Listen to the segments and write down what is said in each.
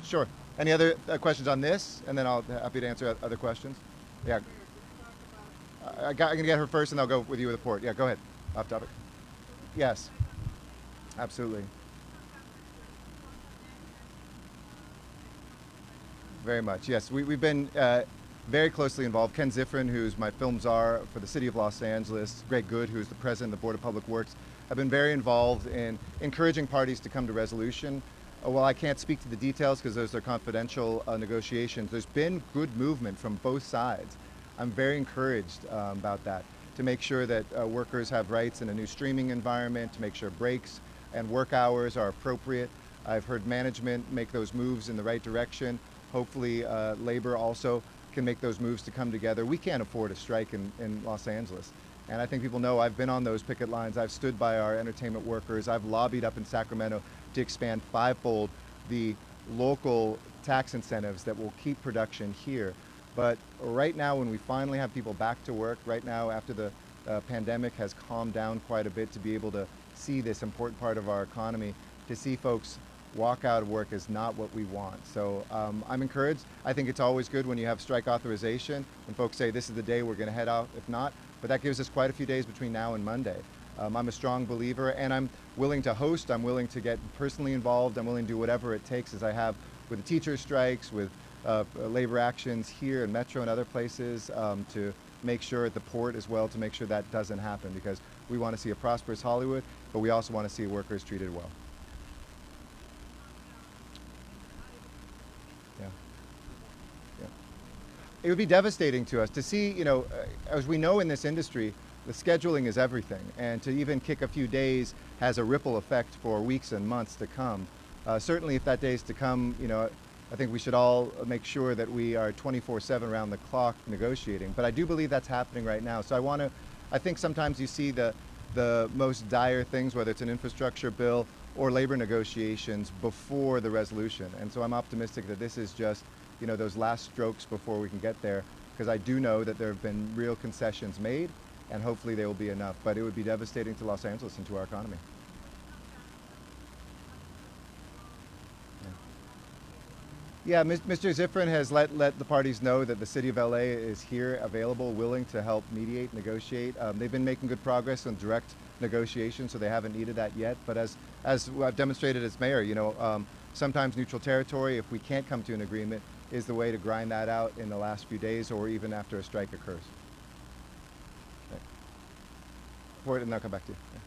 Sure. Any other questions on this? And then I'll be happy to answer other questions. Yeah. I'm going to get her first, and I'll go with you with the port. Yeah, go ahead. Off topic. Yes, absolutely. Very much. Yes, we've been very closely involved. Ken Ziffrin, who's my film czar for the city of Los Angeles, Greg Good, who's the president of the Board of Public Works, have been very involved in encouraging parties to come to resolution. While I can't speak to the details because those are confidential negotiations, there's been good movement from both sides. I'm very encouraged about that, to make sure that workers have rights in a new streaming environment, to make sure breaks and work hours are appropriate. I've heard management make those moves in the right direction. Hopefully labor also can make those moves to come together. We can't afford a strike in Los Angeles. And I think people know I've been on those picket lines. I've stood by our entertainment workers. I've lobbied up in Sacramento to expand fivefold the local tax incentives that will keep production here. But right now, when we finally have people back to work, right now after the pandemic has calmed down quite a bit, to be able to see this important part of our economy, to see folks walk out of work is not what we want. So I'm encouraged. I think it's always good when you have strike authorization, when folks say this is the day we're going to head out, if not, but that gives us quite a few days between now and Monday. I'm a strong believer, and I'm willing to host, I'm willing to get personally involved, I'm willing to do whatever it takes, as I have with the teacher strikes, with labor actions here in Metro and other places, to make sure at the port as well, to make sure that doesn't happen, because we want to see a prosperous Hollywood, but we also want to see workers treated well. Yeah. Yeah. It would be devastating to us to see, as we know in this industry, the scheduling is everything, and to even kick a few days has a ripple effect for weeks and months to come. Certainly if that day is to come, I think we should all make sure that we are 24/7 around the clock negotiating, but I do believe that's happening right now. So I think sometimes you see the most dire things, whether it's an infrastructure bill or labor negotiations, before the resolution. And so I'm optimistic that this is just, those last strokes before we can get there, because I do know that there have been real concessions made, and hopefully they will be enough. But it would be devastating to Los Angeles and to our economy. Yeah, Mr. Ziffrin has let the parties know that the city of LA is here, available, willing to help mediate, negotiate. They've been making good progress on direct negotiations, so they haven't needed that yet. But as I've demonstrated as mayor, sometimes neutral territory, if we can't come to an agreement, is the way to grind that out in the last few days or even after a strike occurs. Okay. For it, and I'll come back to you. Yeah.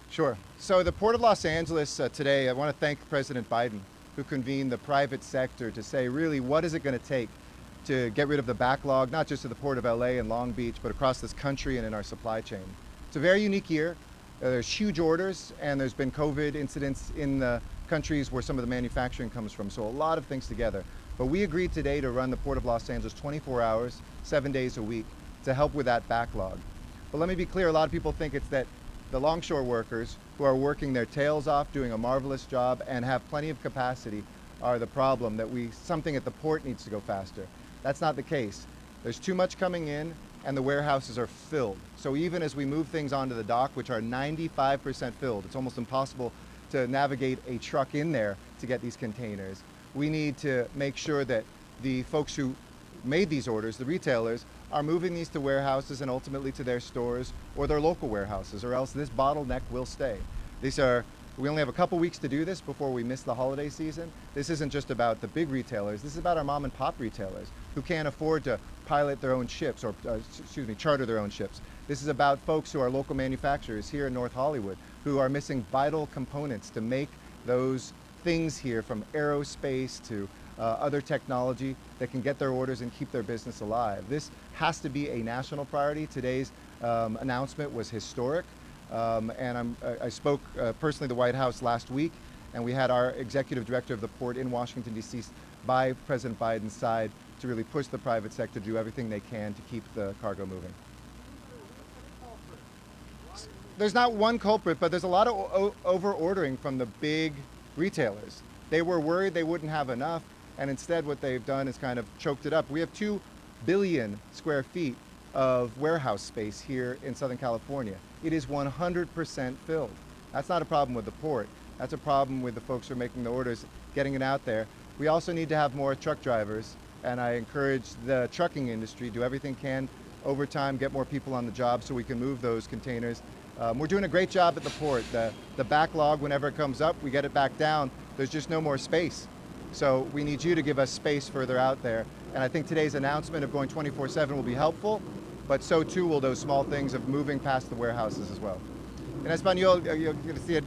Sure. So the Port of Los Angeles today, I want to thank President Biden, who convened the private sector to say, really, what is it going to take to get rid of the backlog, not just at the Port of LA and Long Beach, but across this country and in our supply chain. It's a very unique year. There's huge orders, and there's been COVID incidents in the countries where some of the manufacturing comes from, so a lot of things together. But we agreed today to run the Port of Los Angeles 24 hours, 7 days a week, to help with that backlog. But let me be clear, a lot of people think it's that the longshore workers who are working their tails off, doing a marvelous job, and have plenty of capacity are the problem, that something at the port needs to go faster. That's not the case. There's too much coming in, and the warehouses are filled. So even as we move things onto the dock, which are 95% filled, it's almost impossible to navigate a truck in there to get these containers. We need to make sure that the folks who made these orders, the retailers, are moving these to warehouses and ultimately to their stores or their local warehouses, or else this bottleneck will stay. We only have a couple weeks to do this before we miss the holiday season. This isn't just about the big retailers, this is about our mom and pop retailers who can't afford to pilot their own ships, or charter their own ships. This is about folks who are local manufacturers here in North Hollywood who are missing vital components to make those things here, from aerospace to other technology, that can get their orders and keep their business alive. This has to be a national priority. Today's announcement was historic, and I spoke personally to the White House last week, and we had our executive director of the port in Washington, D.C. by President Biden's side to really push the private sector to do everything they can to keep the cargo moving. There's not one culprit, but there's a lot of over-ordering from the big retailers. They were worried they wouldn't have enough, and instead what they've done is kind of choked it up. We have 2 billion square feet of warehouse space here in Southern California. It is 100% filled. That's not a problem with the port. That's a problem with the folks who are making the orders, getting it out there. We also need to have more truck drivers, and I encourage the trucking industry to do everything can over time, get more people on the job so we can move those containers. We're doing a great job at the port. The backlog, whenever it comes up, we get it back down. There's just no more space. So we need you to give us space further out there. And I think today's announcement of going 24/7 will be helpful, but so too will those small things of moving past the warehouses as well. En español, yo quiero decir,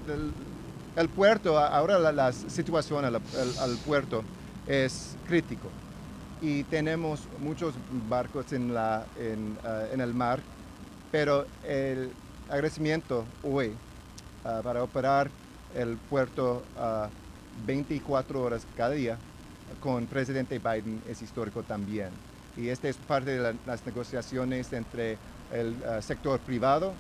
el puerto, ahora la situación al puerto es crítico y tenemos muchos barcos en el mar, pero el agradecimiento hoy para operar el puerto 24 horas cada día con presidente Biden es histórico también. Y este es parte de las negociaciones entre el sector privado,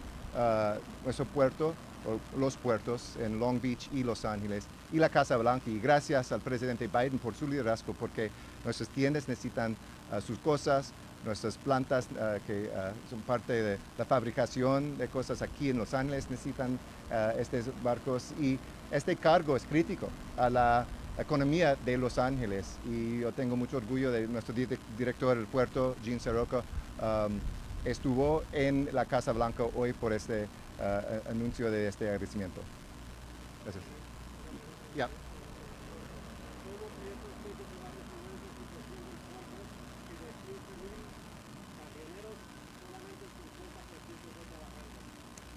nuestro puerto, o los puertos en Long Beach y Los Ángeles, y la Casa Blanca. Y gracias al presidente Biden por su liderazgo, porque nuestras tiendas necesitan sus cosas, nuestras plantas que son parte de la fabricación de cosas aquí en Los Ángeles necesitan estos barcos, y este cargo es crítico a la economía de Los Ángeles, y yo tengo mucho orgullo de nuestro director del puerto, Gene Sirocco, estuvo en la Casa Blanca hoy por este anuncio de este agradecimiento. Gracias. Yeah.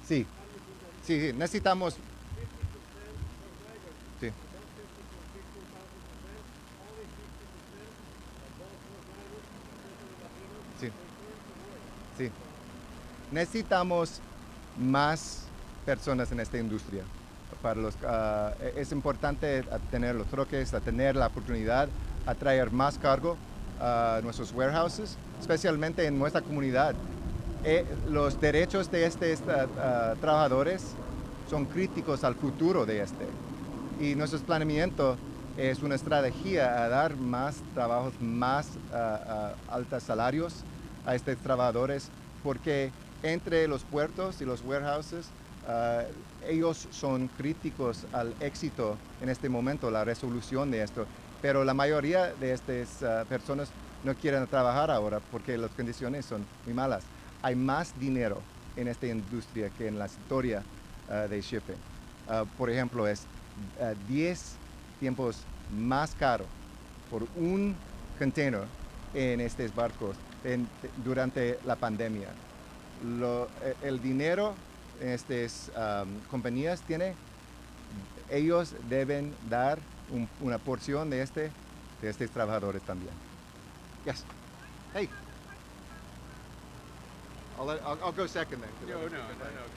Sí, sí, necesitamos. Sí. Sí. Sí. Necesitamos más personas en esta industria. Es importante tener los troques, a tener la oportunidad a traer más cargo a nuestros warehouses, especialmente en nuestra comunidad. Los derechos de estos trabajadores son críticos al futuro de este. Y nuestro planeamiento es una estrategia a dar más trabajos, más altos salarios a estos trabajadores, porque entre los puertos y los warehouses, ellos son críticos al éxito en este momento, la resolución de esto. Pero la mayoría de estas personas no quieren trabajar ahora porque las condiciones son muy malas. Hay más dinero en esta industria que en la historia de shipping. Por ejemplo, es 10 tiempos más caro por un container en estos barcos durante la pandemia. El dinero en estas compañías ellos deben dar una porción de estos trabajadores también. Yes. Hey. I'll go second then. No, because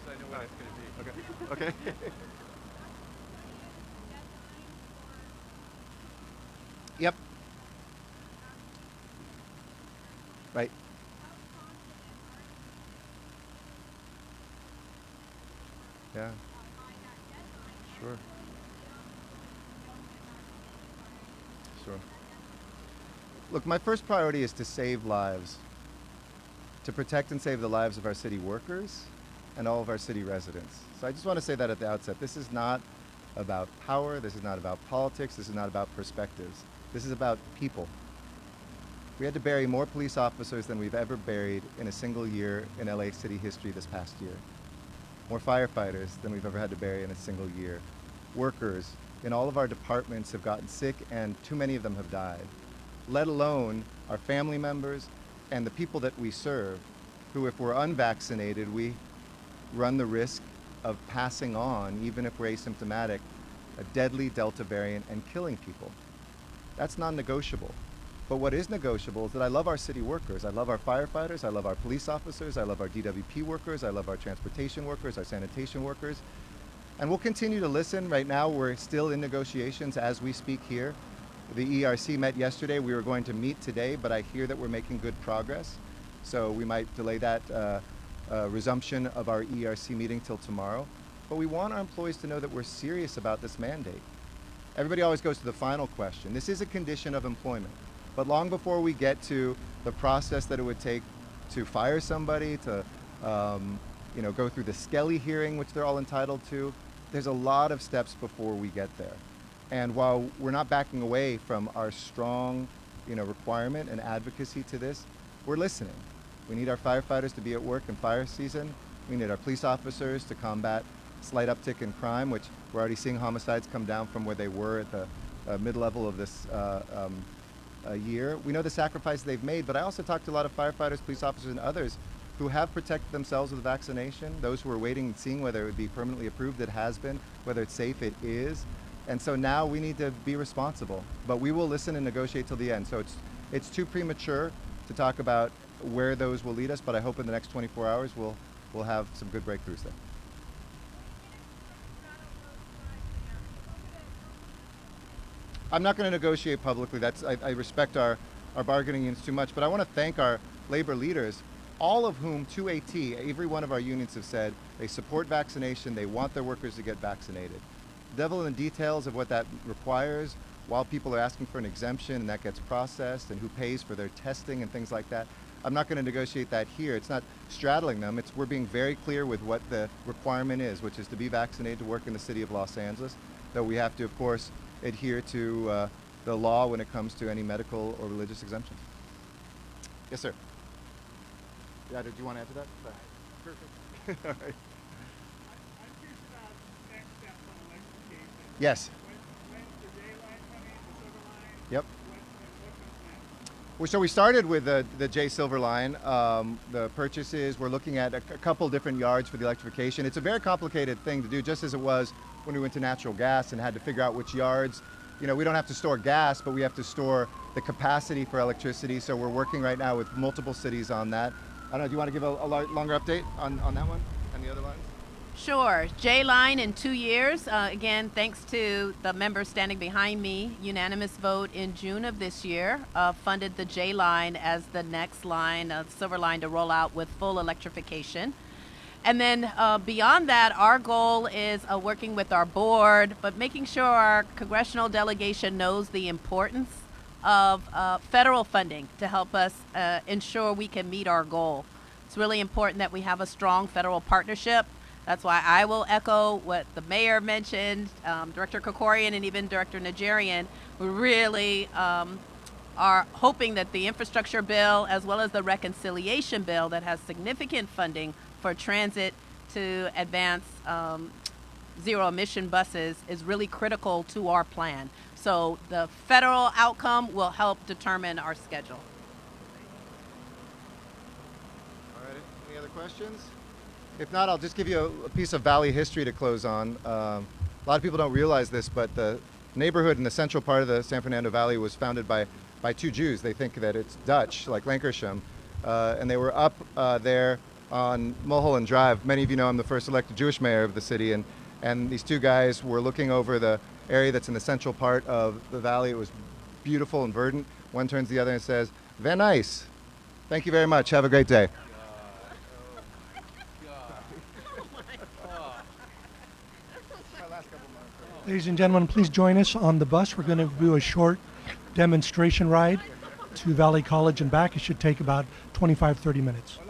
I know what it's going to be. Okay. Yep. Right. Yeah. Sure. Sure. Look, my first priority is to save lives, to protect and save the lives of our city workers and all of our city residents. So I just want to say that at the outset. This is not about power. This is not about politics. This is not about perspectives. This is about people. We had to bury more police officers than we've ever buried in a single year in LA city history this past year. More firefighters than we've ever had to bury in a single year. Workers in all of our departments have gotten sick, and too many of them have died, let alone our family members and the people that we serve, who, if we're unvaccinated, we run the risk of passing on, even if we're asymptomatic, a deadly Delta variant and killing people. That's non-negotiable. But what is negotiable is that I love our city workers. I love our firefighters. I love our police officers. I love our DWP workers. I love our transportation workers, our sanitation workers. And we'll continue to listen. Right now, we're still in negotiations as we speak here. The ERC met yesterday. We were going to meet today, but I hear that we're making good progress. So we might delay that resumption of our ERC meeting till tomorrow. But we want our employees to know that we're serious about this mandate. Everybody always goes to the final question. This is a condition of employment. But long before we get to the process that it would take to fire somebody, to go through the Skelly hearing, which they're all entitled to, there's a lot of steps before we get there. And while we're not backing away from our strong, requirement and advocacy to this, we're listening. We need our firefighters to be at work in fire season. We need our police officers to combat slight uptick in crime, which we're already seeing homicides come down from where they were at the mid-level of this year. We know the sacrifices they've made, but I also talked to a lot of firefighters, police officers, and others who have protected themselves with vaccination, those who are waiting and seeing whether it would be permanently approved. It has been, whether it's safe, it is. And so now we need to be responsible, but we will listen and negotiate till the end. So it's too premature to talk about where those will lead us, but I hope in the next 24 hours we'll have some good breakthroughs there. I'm not going to negotiate publicly. I respect our bargaining units too much, but I want to thank our labor leaders, all of whom, to a T, every one of our unions have said they support vaccination, they want their workers to get vaccinated. The devil in the details of what that requires, while people are asking for an exemption and that gets processed, and who pays for their testing and things like that. I'm not going to negotiate that here. It's not straddling them. We're being very clear with what the requirement is, which is to be vaccinated to work in the city of Los Angeles, though we have to, of course, adhere to the law when it comes to any medical or religious exemptions. Yes, sir. Yeah, did you want to add to that? Perfect. All right. I'm curious about next steps on electrification. Yes. When's the J line coming, the Silver line? Yep. What comes next? Well, so we started with the J Silver line. The purchases, we're looking at a couple different yards for the electrification. It's a very complicated thing to do, just as it was when we went to natural gas and had to figure out which yards. We don't have to store gas, but we have to store the capacity for electricity. So we're working right now with multiple cities on that. I don't know, do you want to give a longer update on that one and the other lines? Sure. J-Line in 2 years. Again, thanks to the members standing behind me, unanimous vote in June of this year funded the J-Line as the next line, Silver Line, to roll out with full electrification. And then beyond that, our goal is working with our board, but making sure our congressional delegation knows the importance of federal funding to help us ensure we can meet our goal. It's really important that we have a strong federal partnership. That's why I will echo what the mayor mentioned, Director Krikorian and even Director Najarian. We really are hoping that the infrastructure bill, as well as the reconciliation bill that has significant funding for transit to advance zero emission buses, is really critical to our plan. So the federal outcome will help determine our schedule. All right, any other questions? If not, I'll just give you a piece of Valley history to close on. A lot of people don't realize this, but the neighborhood in the central part of the San Fernando Valley was founded by two Jews. They think that it's Dutch, like Lankersham, and they were up there on Mulholland Drive. Many of you know I'm the first elected Jewish mayor of the city, and these two guys were looking over the area that's in the central part of the valley. It was beautiful and verdant. One turns to the other and says, "Very nice. Thank you very much. Have a great day." Ladies and gentlemen, please join us on the bus. We're going to do a short demonstration ride to Valley College and back. It should take about 25-30 minutes.